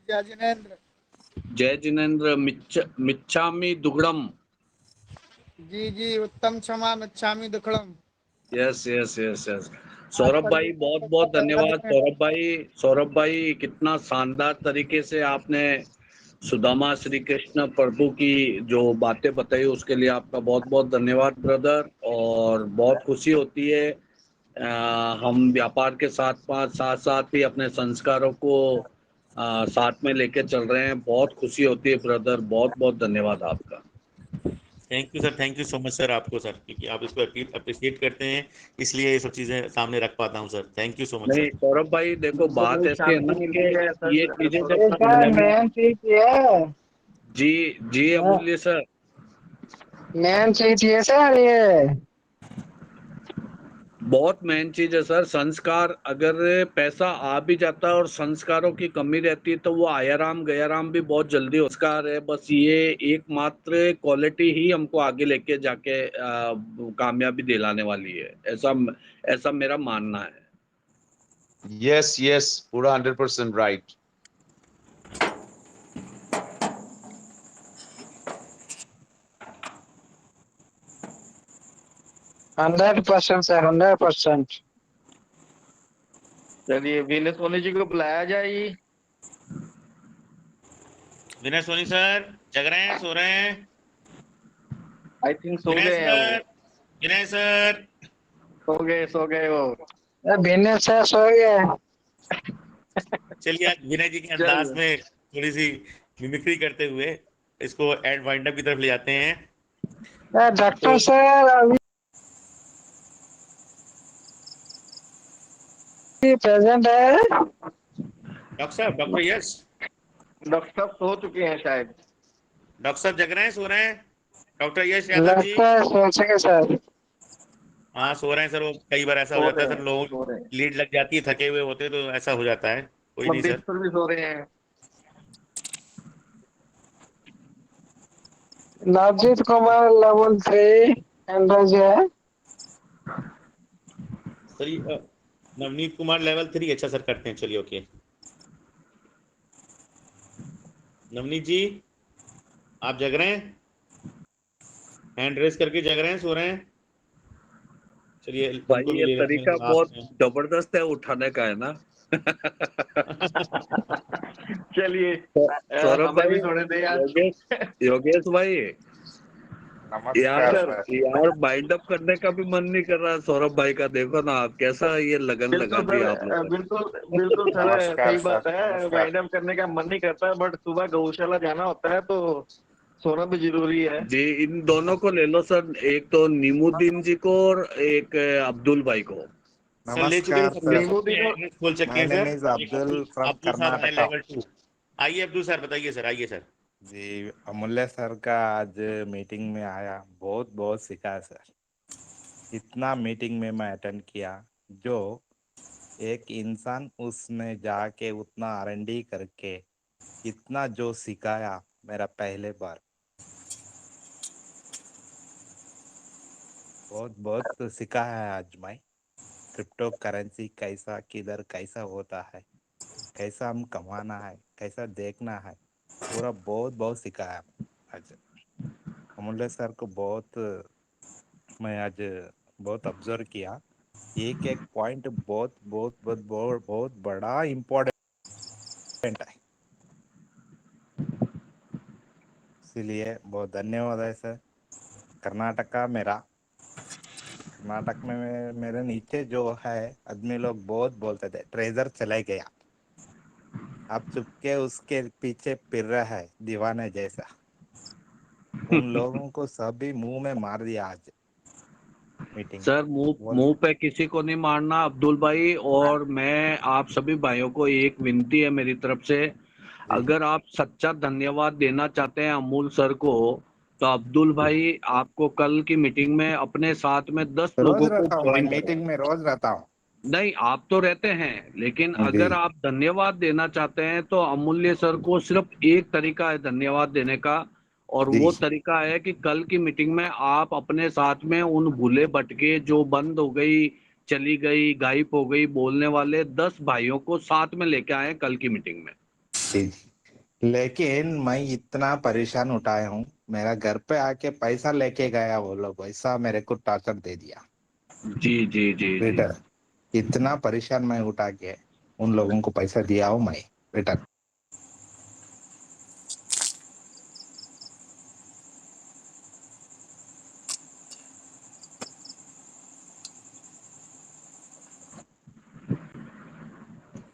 जय जिनेन्द्र। जय जिनेन्द्र। मिच्छामि दुग्गड़म। जी जी, उत्तम क्षमा मिच्छामि दुक्कड़म। Yes yes yes yes. Saurabh भाई बहुत बहुत धन्यवाद। सौरभ भाई कितना शानदार तरीके से आपने सुदामा श्री कृष्ण प्रभु की जो बातें बताई उसके लिए आपका बहुत बहुत धन्यवाद ब्रदर। और बहुत खुशी होती है हम व्यापार के साथ साथ साथ ही अपने संस्कारों को साथ में लेके चल रहे हैं। बहुत खुशी होती है ब्रदर। बहुत बहुत धन्यवाद आपका। Thank you sir, thank you so much sir आपको सर, क्योंकि आप इसको अप्रिशिएट करते हैं, इसलिए ये सब चीजें सामने रख पाता हूँ sir. Thank you so much नहीं सर। सौरभ भाई देखो बात ऐसी है ना कि ये चीजें जब मैन चीज है। जी जी अमूल्य सर। मैन चीज है सर ये। बहुत मेन चीज है सर। संस्कार अगर पैसा आ भी जाता है और संस्कारों की कमी रहती है तो वो आयाराम गयाराम भी बहुत जल्दी संस्कार है। बस ये एकमात्र क्वालिटी ही हमको आगे लेके जाके कामयाबी दिलाने वाली है। ऐसा ऐसा मेरा मानना है। यस यस, पूरा 100% राइट। Hundred percent sir, 100%। चलिए विनय सोनी जी को बुलाया जाए। विनय सोनी सर जग रहे हैं, सो रहे हैं? आई थिंक सो विनय गए हैं वो। सर, विनय सर। सो गए वो। बिजनेस सर सो गए। चलिए आज विनय जी के अंदाज में थोड़ी सी मिमिक्री करते हुए इसको एड वाइंड अप की तरफ ले जाते हैं। डॉक्टर सर अभी प्रेजेंट है। डॉक्टर साहब, डॉक्टर यश, डॉक्टर साहब सो चुके हैं शायद। डॉक्टर साहब जग रहे हैं, सो रहे हैं? डॉक्टर यश यादव जी। लगता है सोचेंगे सर। हाँ सो रहे हैं सर। वो कई बार ऐसा हो सो जाता है रहे सर, हैं, लोगों सो रहे हैं। लीड लग जाती है, थके हुए होते हैं तो ऐसा हो जाता है। कोई नहीं सर। मंदेश्वर भी सो रहे हैं। नवजीत कुमार लेवल 3 एंड्रॉइड है। Sir Navneet Kumar level 3। अच्छा सर, करते हैं। चलिए ओके। नवनीत जी आप जग रहे हैं? हैंड रेस करके जग रहे हैं, सो रहे हैं? चलिए भाई उनको भी ये ले लेते तरीका हैं बहुत लास्ट में। जबरदस्त है उठाने का, है ना? चलिए सौरभ हमें भी भाई, सोने दे यार। योगेश भाई, नमस्कार सर। यार बाइंड अप करने का भी मन नहीं कर रहा सौरभ भाई का। देखो ना आप कैसा ये लगन लगा बिल्कुल दी सर, आप लोगों ने। बिल्कुल सर, नमस्कार सही बात सर, है। नमस्कार। वाइंड अप करने का मन नहीं करता, बट सुबह गौशाला जाना होता है तो सोना भी जरूरी है। जी इन दोनों को ले लो सर, एक तो नीमुद्दीन जी को और एक अब्दुल भाई को। सर ले चुके थे नमस्कार सबके सर। नींबू सबके को एड्रेस खोल चुके माय हैं नेम सर। इज एक अब्दुल फ्रॉम अब्दुल साहब हैं कर्नाटका। लेवल 2। आइए अब्दुल सर, बताइए सर, आइए सर। जी, अमूल्य सर का आज मीटिंग में आया, बहुत बहुत सीखा सर। इतना मीटिंग में मैं अटेंड किया, जो एक इंसान उसमें जाके उतना R&D करके इतना जो सिखाया, मेरा पहले बार। बहुत बहुत सीखा है आज मैं। क्रिप्टो करेंसी कैसा किधर कैसा होता है, कैसा हम कमाना है, कैसा देखना है, पूरा बहुत बहुत सीखा है आज। अमूल्य सर को बहुत मैं आज बहुत ऑब्जर्व किया। एक एक पॉइंट बहुत बहुत बहुत बहुत बहुत बड़ा इम्पोर्टेंट है। इसीलिए बहुत धन्यवाद है सर। कर्नाटका मेरा, कर्नाटक में मेरे नीचे जो है आदमी लोग बहुत बोलते थे ट्रेजर चले गया। आप चुपके उसके पीछे फिर रहा है दीवाने जैसा। उन लोगों को सभी मुंह में मार दिया आज मीटिंग में। सर मुंह पे किसी को नहीं मारना अब्दुल भाई। और मैं आप सभी भाइयों को एक विनती है मेरी तरफ से, अगर आप सच्चा धन्यवाद देना चाहते हैं अमूल सर को, तो अब्दुल भाई आपको कल की मीटिंग में अपने साथ में 10 रोज लोगों को रहता हूँ मैं ज्वाइन करो। मीटिंग में, रोज रहता हूँ। नहीं आप तो रहते हैं, लेकिन जी अगर आप धन्यवाद देना चाहते हैं तो अमूल्य सर को सिर्फ एक तरीका है धन्यवाद देने का। और जी वो तरीका है कि कल की मीटिंग में आप अपने साथ में उन भूले भटके जो बंद हो गई, चली गई, गायब हो गई बोलने वाले 10 भाइयों को साथ में लेके आए कल की मीटिंग में। जी लेकिन मैं इतना परेशान उठाया हूँ, मेरा घर पे आके पैसा लेके गया वो लोग, वैसा मेरे को टार्चर दे दिया जी जी जी जी। बेटा। इतना परेशान मैं उठा के उन लोगों को पैसा दिया हूँ मैं बेटा।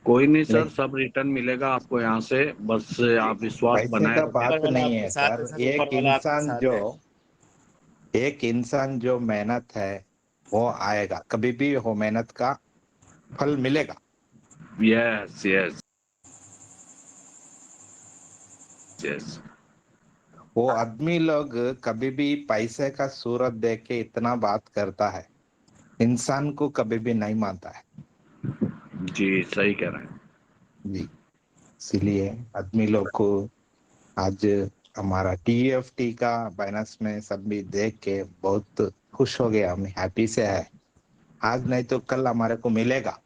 कोई नहीं ले, सर, सब रिटर्न मिलेगा आपको यहाँ से, बस आप विश्वास पैसे बनाए का रखें। ऊपर बात वाला नहीं आपके है साथ है सर। सर, ऊपर वाला आपके साथ है। एक इंसान जो मेहनत है वो आएगा, कभी भी वो मेहनत का फल मिलेगा। Yes yes yes. वो आदमी लोग कभी भी पैसे का सूरत देख के इतना बात करता है, इंसान को कभी भी नहीं मानता है जी सही कह रहे हैं। जी। इसीलिए आदमी लोग को आज हमारा टीएफटी का बैनर्स में सब भी देख के बहुत खुश हो गया, हम हैप्पी से है। आज नहीं तो कल हमारे को मिलेगा।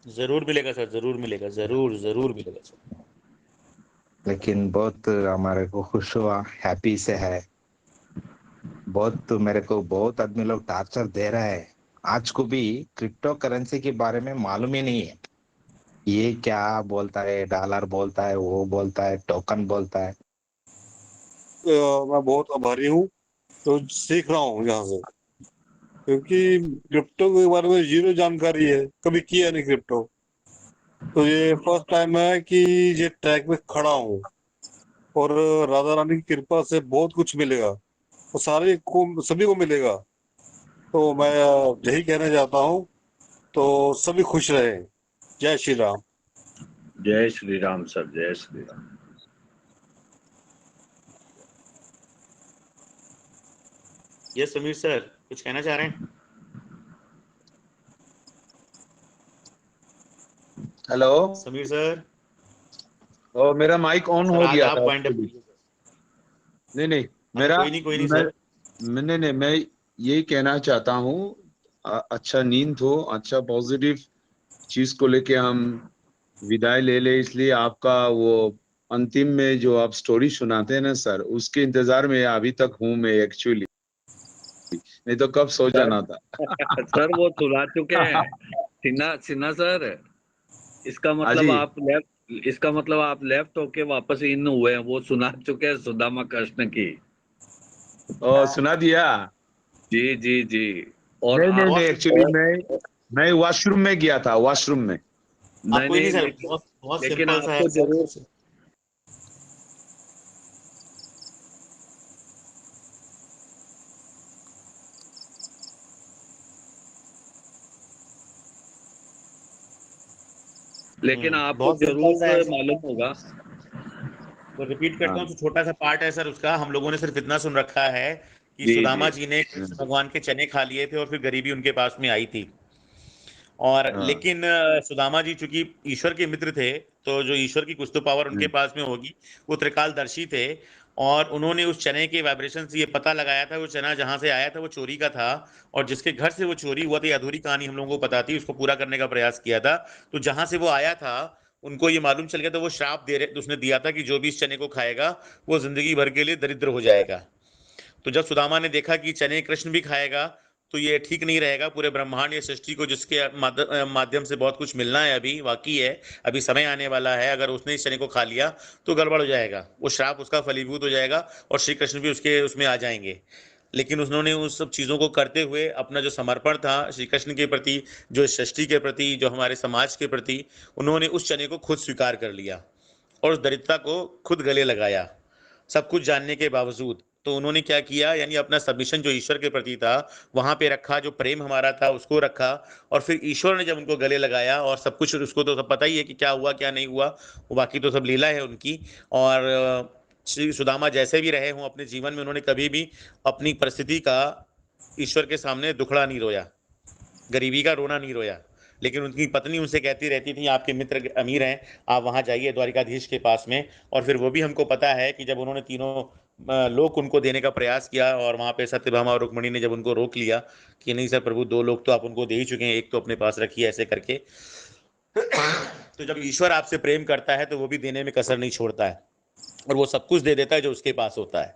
जरूर मिलेगा सर, जरूर मिलेगा, जरूर जरूर मिलेगा सर। लेकिन बहुत हमारे को खुश हुआ, हैप्पी से है। बहुत मेरे को बहुत आदमी लोग टार्चर दे रहे हैं। आज को भी क्रिप्टो करेंसी के बारे में मालूम ही नहीं है। ये क्या बोलता है, डॉलर बोलता है, वो बोलता है, टोकन बोलता है। मैं बहुत आभारी हूँ, तो सीख रहा हूँ यहाँ से, क्योंकि क्रिप्टो के बारे में जीरो जानकारी है, कभी किया नहीं क्रिप्टो। तो ये फर्स्ट टाइम है कि ये ट्रैक में खड़ा हूँ, और राधा रानी की कृपा से बहुत कुछ मिलेगा, तो सारे को सभी को मिलेगा। तो मैं यही कहना चाहता हूँ, तो सभी खुश रहे। जय श्री राम। जय श्री राम सर, जय श्री राम। ये समीर सर कुछ कहना चाह रहे हैं? हेलो। समीर सर, और मेरा माइक ऑन सर हो आज गया आप था वाइंड अप actually। कीजिए सर। नहीं नहीं, हाँ, मेरा कोई नहीं मैं सर। मैं यही कहना चाहता हूँ, अच्छा नींद हो, अच्छा पॉजिटिव चीज को लेके हम विदाई ले ले, इसलिए आपका वो अंतिम में जो आप स्टोरी सुनाते हैं ना सर, उसके इंतजार में अभी तक हूँ मैं एक्चुअली, नहीं तो कब सो सर जाना था। सर वो सुना चुके हैं। सिन्हा सिन्हा सर, इसका हाँ मतलब जी। आप लेफ्ट होके वापस इन हुए हैं, वो सुना चुके हैं सुदामा कृष्ण की। सुना दिया। जी जी जी। और नहीं नहीं आप नहीं, बहुत एक्चुअली सिंपल। मैं वॉशरूम में गया था, वॉशरूम में। हाँ नहीं कोई नहीं नहीं, सर, लेकिन बहुत बहुत लेकिन सिंपल सा है आपको सर। जरूर, लेकिन आपको बहुत सिंपल सा है जरूर सर। मालूम होगा। तो रिपीट करता हाँ हूँ, तो छोटा सा पार्ट है सर उसका। हम लोगों ने सिर्फ इतना सुन रखा है कि जी जी। सुदामा जी ने कृष्ण भगवान के चने खा लिए थे और फिर गरीबी उनके पास में आई थी। और हाँ लेकिन सुदामा जी चूंकि ईश्वर के मित्र थे, तो जो ईश्वर की कुछ तो पावर उनके पास में होगी, वो त्रिकालदर्शी थे। और उन्होंने उस चने के वाइब्रेशन से ये पता लगाया था वो चना जहां से आया था वो चोरी का था, और जिसके घर से वो चोरी हुआ था, ये अधूरी कहानी हम लोगों को पता थी, उसको पूरा करने का प्रयास किया था। तो जहां से वो आया था उनको ये मालूम चल गया था, वो श्राप दे रहे उसने दिया था कि जो भी इस चने को खाएगा वो जिंदगी भर के लिए दरिद्र हो जाएगा। तो जब सुदामा ने देखा कि चने कृष्ण भी खाएगा तो ये ठीक नहीं रहेगा, पूरे ब्रह्मांड या सृष्टि को जिसके माध्यम से बहुत कुछ मिलना है, अभी बाकी है, अभी समय आने वाला है, अगर उसने इस चने को खा लिया तो गड़बड़ हो जाएगा, वो श्राप उसका फलीभूत हो जाएगा और श्री कृष्ण भी उसके उसमें आ जाएंगे। लेकिन उन्होंने उस सब चीज़ों को करते हुए अपना जो समर्पण था श्री कृष्ण के प्रति, जो इस सृष्टि के प्रति, जो हमारे समाज के प्रति, उन्होंने उस चने को खुद स्वीकार कर लिया और उस दरिद्रता को खुद गले लगाया, सब कुछ जानने के बावजूद। तो उन्होंने क्या किया, यानी अपना सबमिशन जो ईश्वर के प्रति था वहां पे रखा, जो प्रेम हमारा था उसको रखा, और फिर ईश्वर ने जब उनको गले लगाया, और सब कुछ उसको तो सब पता ही है कि क्या हुआ क्या नहीं हुआ, वो बाकी तो सब लीला है उनकी। और श्री सुदामा जैसे भी रहे हों अपने जीवन में, उन्होंने कभी भी अपनी परिस्थिति का ईश्वर के सामने दुखड़ा नहीं रोया, गरीबी का रोना नहीं रोया। लेकिन उनकी पत्नी उनसे कहती रहती थी आपके मित्र अमीर हैं, आप वहां जाइए द्वारिकाधीश के पास में। और फिर वो भी हमको पता है कि जब उन्होंने तीनों लोक उनको देने का प्रयास किया, और वहां पे सत्यभामा और रुक्मणी ने जब उनको रोक लिया कि नहीं सर प्रभु, 2 लोग तो आप उनको दे ही चुके हैं, एक तो अपने पास रखिए, ऐसे करके तो जब ईश्वर आपसे प्रेम करता है तो वो भी देने में कसर नहीं छोड़ता है, और वो सब कुछ दे देता है जो उसके पास होता है।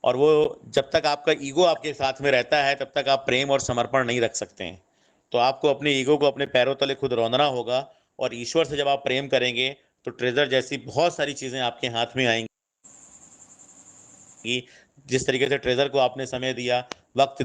और वो जब तक आपका ईगो आपके साथ में रहता है तब तक आप प्रेम और समर्पण नहीं रख सकते हैं। तो आपको अपने ईगो को अपने पैरों तले खुद रौंदना होगा, और ईश्वर से जब आप प्रेम करेंगे तो ट्रेजर जैसी बहुत सारी चीजें आपके हाथ में आएंगी। जिस तरीके से ट्रेजर को आपने समय दिया, वक्त